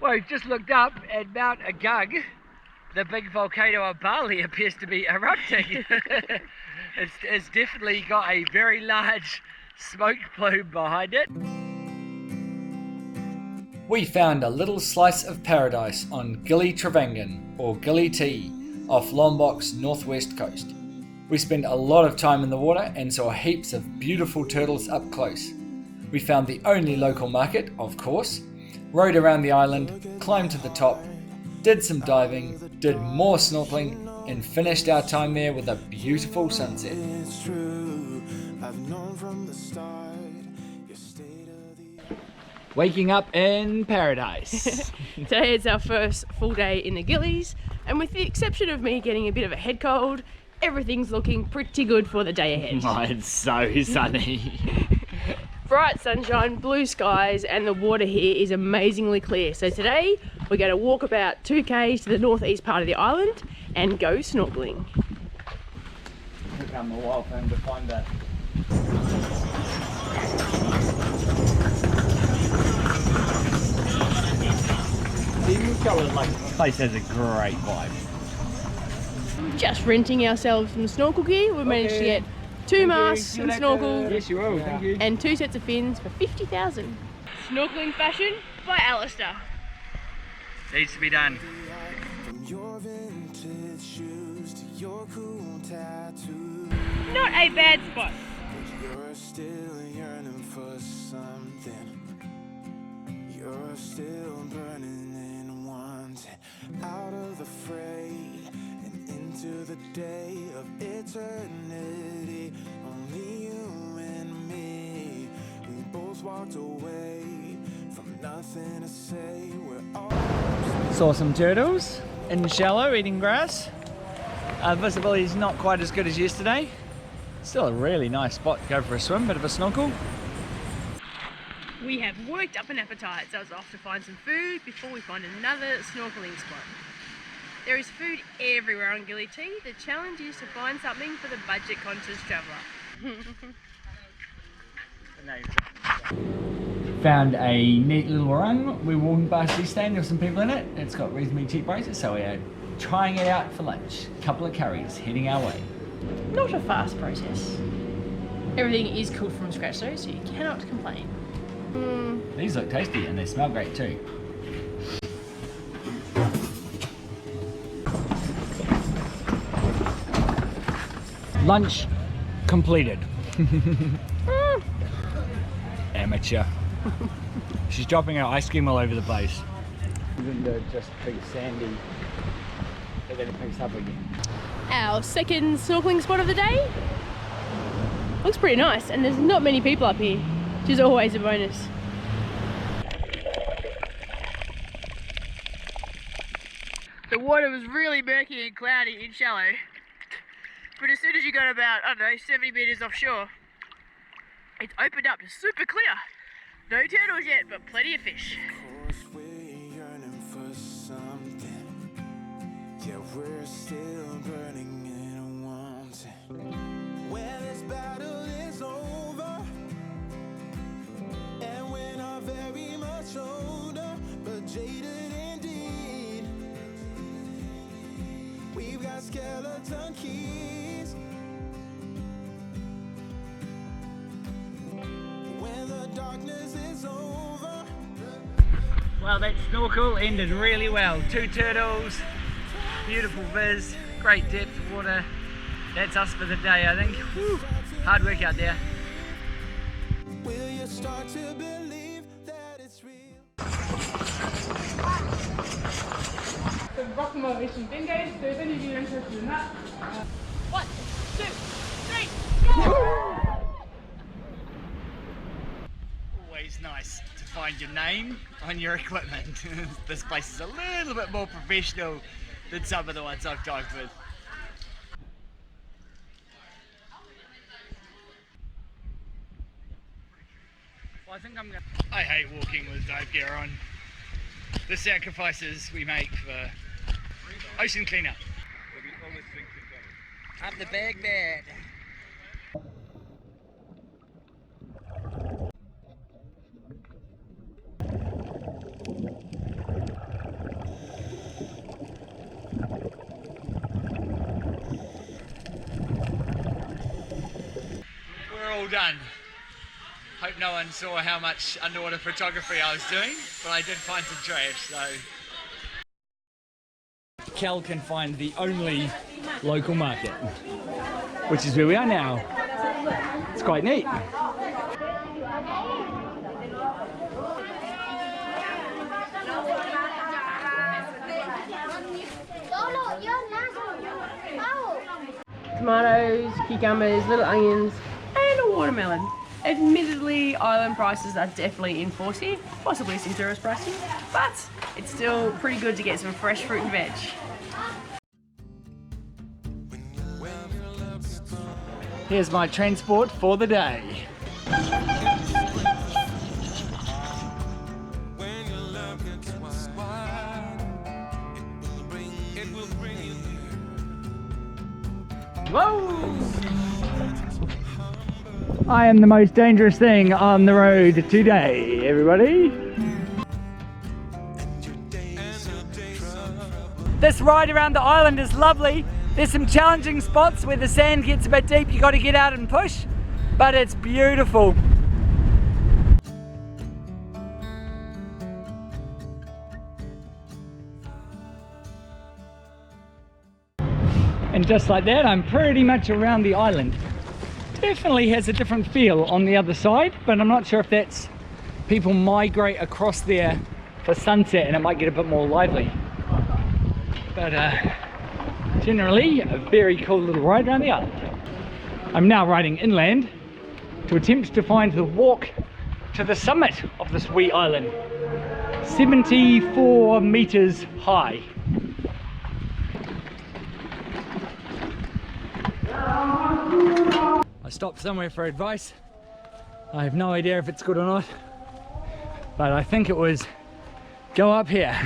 Well, we've just looked up and Mount Agung, the big volcano of Bali, appears to be erupting. It's definitely got a very large smoke plume behind it. We found a little slice of paradise on Gili Trawangan, or Gili T, off Lombok's northwest coast. We spent a lot of time in the water and saw heaps of beautiful turtles up close. We found the only local market, of course, rode around the island, climbed to the top, did some diving, did more snorkeling, and finished our time there with a beautiful sunset. Waking up in paradise. Today is our first full day in the Gilis, and with the exception of me getting a bit of a head cold, everything's looking pretty good for the day ahead. Oh, it's so sunny. Bright sunshine, blue skies, and the water here is amazingly clear. So today we're going to walk about 2k's to the northeast part of the island and go snorkeling. Here come the wild thing to find that. The place has a great vibe. Just renting ourselves some snorkel gear. We managed to get 2 masks, some snorkel, Yes, you will. Thank you. and 2 sets of fins for 50,000. Snorkeling fashion by Alistair. Needs to be done. Not a bad spot. You're still yearning for something. You're still burning and wanting out of the fray and into the day of eternity. Only you and me. We both walked away from nothing to say. We're all Saw some turtles in the shallow eating grass. Visibility is not quite as good as yesterday. Still a really nice spot to go for a swim, bit of a snorkel. We have worked up an appetite, so it's off to find some food before we find another snorkeling spot. There is food everywhere on Gili T. The challenge is to find something for the budget-conscious traveller. Found a neat little run. We're walking past this stand, there's some people in it. It's got reasonably cheap prices, so we are trying it out for lunch. Couple of curries heading our way. Not a fast process. Everything is cooked from scratch though, so you cannot complain. These look tasty and they smell great too. Lunch completed. Amateur. She's dropping her ice cream all over the place. Even though it's just big sandy, but then it picks up again. Our second snorkeling spot of the day. Looks pretty nice, and there's not many people up here, which is always a bonus. The water was really murky and cloudy and shallow, but as soon as you got about, I don't know, 70 metres offshore, it's opened up to super clear. No turtles yet, but plenty of fish. Of course we're yearning for something. Yeah, we're still burning and wanting. When this battle is over, and we're not very much older, but jaded indeed. We've got skeleton keys. When the darkness is over. Well, that snorkel ended really well. 2 turtles, beautiful viz, great depth of water. That's us for the day, I think. Whew. Hard work out there. Will you start to believe that it's real? The accommodation thing, guys. If there's any of you interested in that. 1, 2, 3, go! Always nice to find your name on your equipment. This place is a little bit more professional than some of the ones I've dived with. Well, I hate walking with dive gear on. The sacrifices we make for ocean cleanup. I'm the bag man. done. Hope no one saw how much underwater photography I was doing, but I did find some trash, so. Cal can find the only local market, which is where we are now. It's quite neat. Tomatoes, cucumbers, little onions, and a watermelon. Admittedly, island prices are definitely in force here, possibly some tourist pricing, but it's still pretty good to get some fresh fruit and veg. Here's my transport for the day. Whoa! I am the most dangerous thing on the road today, everybody. This ride around the island is lovely. There's some challenging spots where the sand gets a bit deep, you got to get out and push, but it's beautiful. And just like that, I'm pretty much around the island. Definitely has a different feel on the other side, but I'm not sure if that's people migrate across there for sunset and it might get a bit more lively. But generally, a very cool little ride around the island. I'm now riding inland to attempt to find the walk to the summit of this wee island. 74 meters high. I stopped somewhere for advice. I have no idea if it's good or not, but I think it was go up here.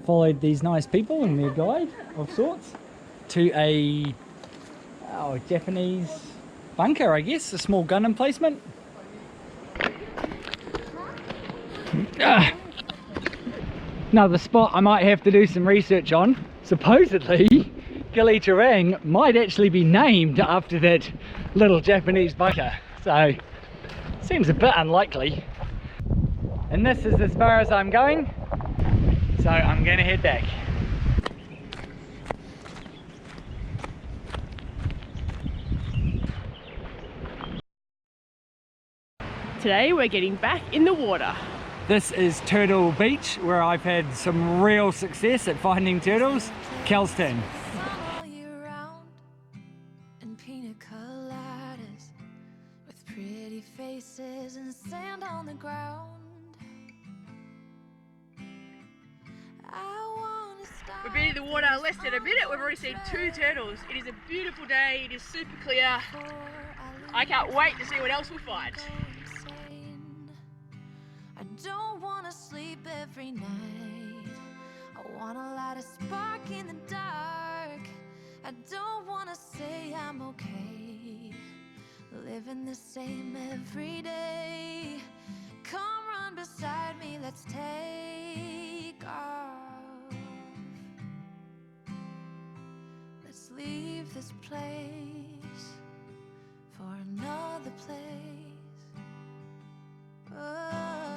Followed these nice people and their guide of sorts to a Japanese bunker, I guess, a small gun emplacement. Now the spot I might have to do some research on. Supposedly Gili Trawangan might actually be named after that little Japanese bunker, so seems a bit unlikely. And this is as far as I'm going, so I'm gonna head back. Today we're getting back in the water. This is Turtle Beach, where I've had some real success at finding turtles. Cal's turn. All year round and pina coladas with pretty faces and sand on the ground. I wanna start. We've been in the water less than a minute. We've already seen 2 turtles. It is a beautiful day. It is super clear. I can't wait to see what else we find. I don't wanna sleep every night. I wanna light a spark in the dark. I don't wanna say I'm okay, living the same every day. Come run beside me, let's take off. Let's leave this place for another place. Oh,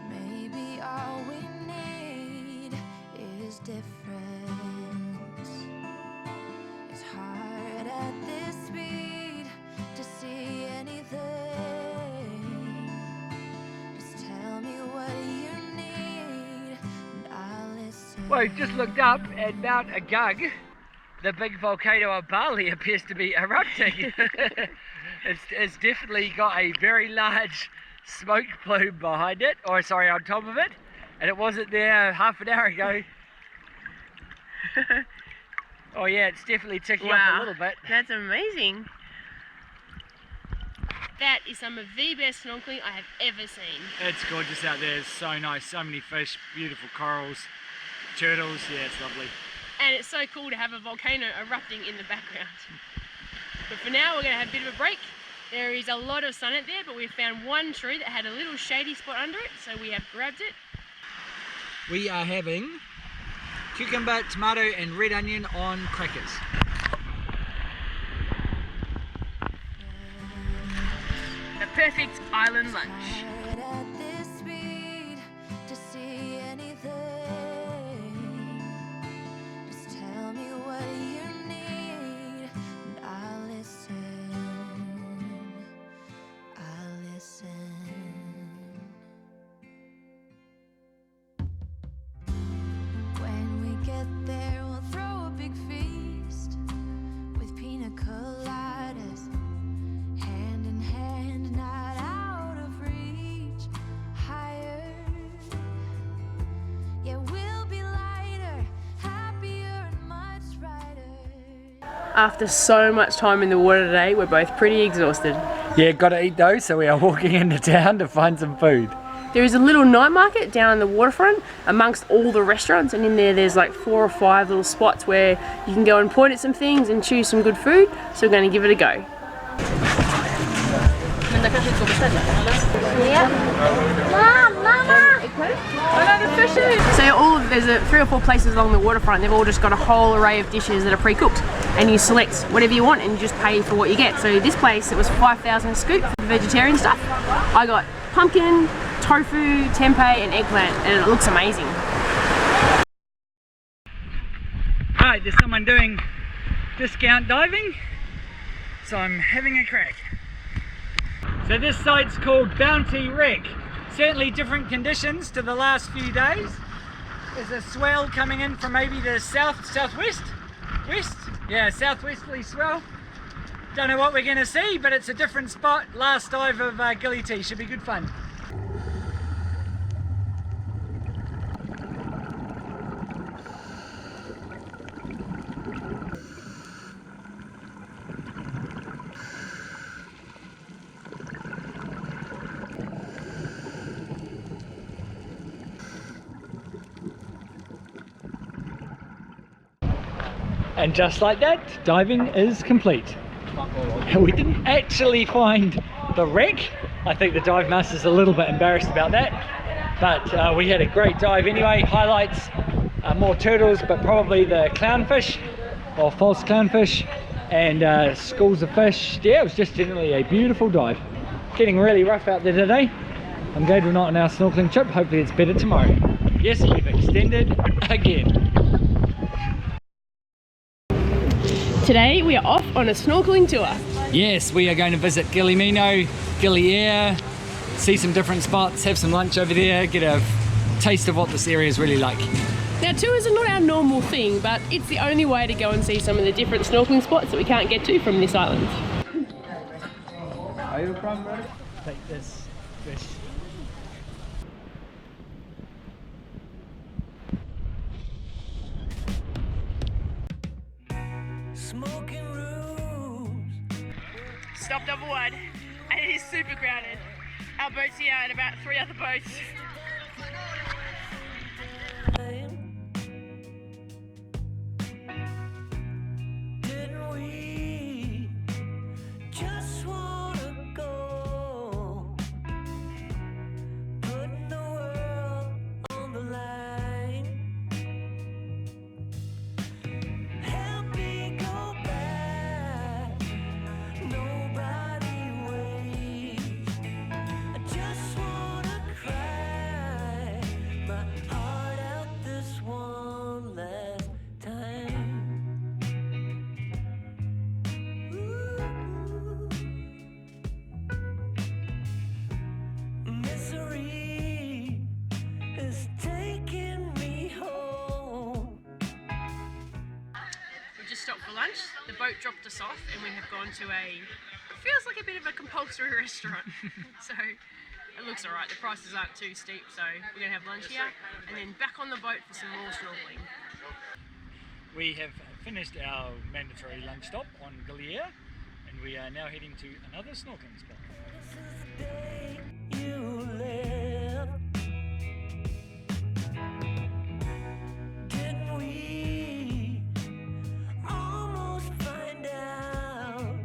maybe all we need is difference. It's hard at this speed to see anything. Just tell me what you need and I'll listen. Well, we've just looked up at Mount Agug. The big volcano of Bali appears to be erupting. It's definitely got a very large smoke plume behind it, or sorry, on top of it, and it wasn't there half an hour ago. Oh yeah, it's definitely ticking up a little bit. That's amazing. That is some of the best snorkeling I have ever seen. It's gorgeous out there, it's so nice, so many fish, beautiful corals, turtles, yeah, it's lovely. And it's so cool to have a volcano erupting in the background. But for now, we're going to have a bit of a break There is a lot of sun out there, but we found one tree that had a little shady spot under it, so we have grabbed it. We are having cucumber, tomato and red onion on crackers. The perfect island lunch. Ride at this speed to see anything. Just tell me what you need and I'll listen. I'll listen. When we get there, we'll throw a big feast with pina coladas, hand in hand, not out of reach. Higher, yeah, we'll be lighter, happier and much brighter. After so much time in the water today, we're both pretty exhausted. Yeah, gotta eat though, so we are walking into town to find some food. There is a little night market down on the waterfront amongst all the restaurants, and in there's like 4 or 5 little spots where you can go and point at some things and choose some good food, so we're going to give it a go. So there's 3 or 4 places along the waterfront. They've all just got a whole array of dishes that are pre-cooked, and you select whatever you want and you just pay for what you get. So this place, it was 5,000 a scoop for the vegetarian stuff. I got pumpkin, tofu, tempeh and eggplant, and it looks amazing. Alright, there's someone doing discount diving, so I'm having a crack. So this site's called Bounty Wreck. Certainly different conditions to the last few days. There's a swell coming in from maybe the southwest? West? Yeah, southwesterly swell. Don't know what we're going to see, but it's a different spot. Last dive of Gili T. Should be good fun. And just like that, diving is complete. We didn't actually find the wreck. I think the dive master's a little bit embarrassed about that, but we had a great dive anyway. Highlights, more turtles, but probably the clownfish or false clownfish, and schools of fish. Yeah, it was just generally a beautiful dive. Getting really rough out there today. I'm glad we're not on our snorkeling trip. Hopefully it's better tomorrow. Yes, we've extended again. Today we are off on a snorkeling tour. Yes, we are going to visit Gili Meno, Gili T, see some different spots, have some lunch over there, get a taste of what this area is really like. Now, tours are not our normal thing, but it's the only way to go and see some of the different snorkeling spots that we can't get to from this island. Are you from Bali? Take this fish. Smoking rooms. Stopped off wood, and it is super crowded. Our boat's here and about 3 other boats. Didn't we just wanna go? Putting the world on the line. Help me go back. Nobody waits. I just wanna cry my heart out this one last time. Misery is taking me home. We just stopped for lunch. The boat dropped us off and we have gone to feels like a bit of a compulsory restaurant. So it looks alright. The prices aren't too steep, so we're going to have lunch here and then back on the boat for some more snorkeling. We have finished our mandatory lunch stop on Gili T, and we are now heading to another snorkeling spot. This is the day you left. Didn't we almost find out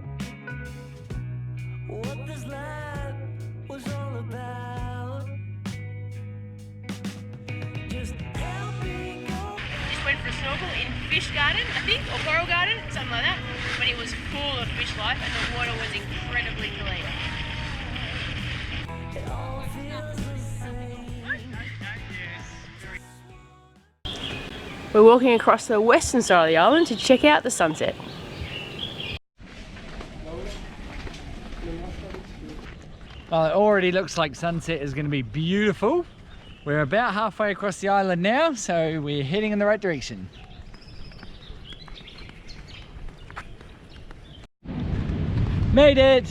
snorkel in Fish Garden, I think, or Coral Garden, something like that. But it was full of fish life and the water was incredibly clear. We're walking across the western side of the island to check out the sunset. Well, it already looks like sunset is going to be beautiful. We're about halfway across the island now, so we're heading in the right direction. Made it!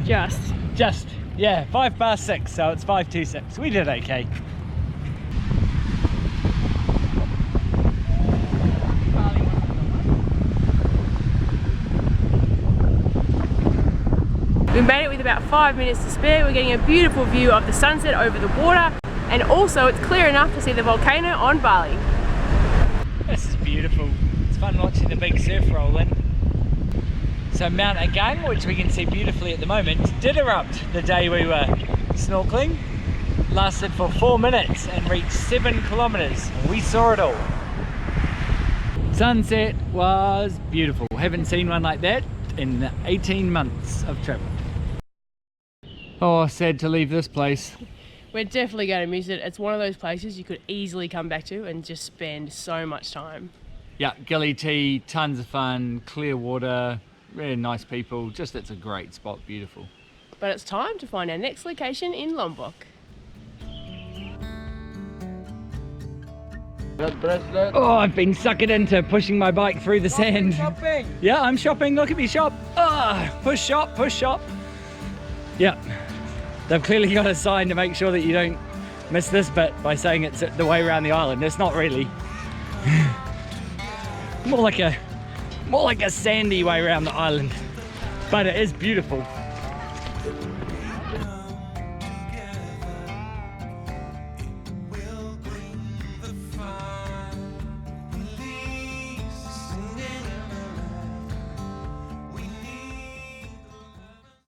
Just, yeah, 6:05, so it's 5:26. We did okay. We made it with about 5 minutes to spare. We're getting a beautiful view of the sunset over the water, and also it's clear enough to see the volcano on Bali. This is beautiful. It's fun watching the big surf roll in. So Mount Agang, which we can see beautifully at the moment, did erupt the day we were snorkeling. Lasted for 4 minutes and reached 7 kilometers. We saw it all. Sunset was beautiful. Haven't seen one like that in 18 months of travel. Oh, sad to leave this place. We're definitely going to miss it. It's one of those places you could easily come back to and just spend so much time. Yeah, Gili T, tons of fun, clear water, really nice people. Just, it's a great spot, beautiful. But it's time to find our next location in Lombok. Oh, I've been suckered into pushing my bike through the sand. Shopping. Yeah, I'm shopping. Look at me shop. Ah, push shop, push shop. Yeah, they've clearly got a sign to make sure that you don't miss this bit by saying it's the way around the island. It's not really. more like a sandy way around the island, but it is beautiful.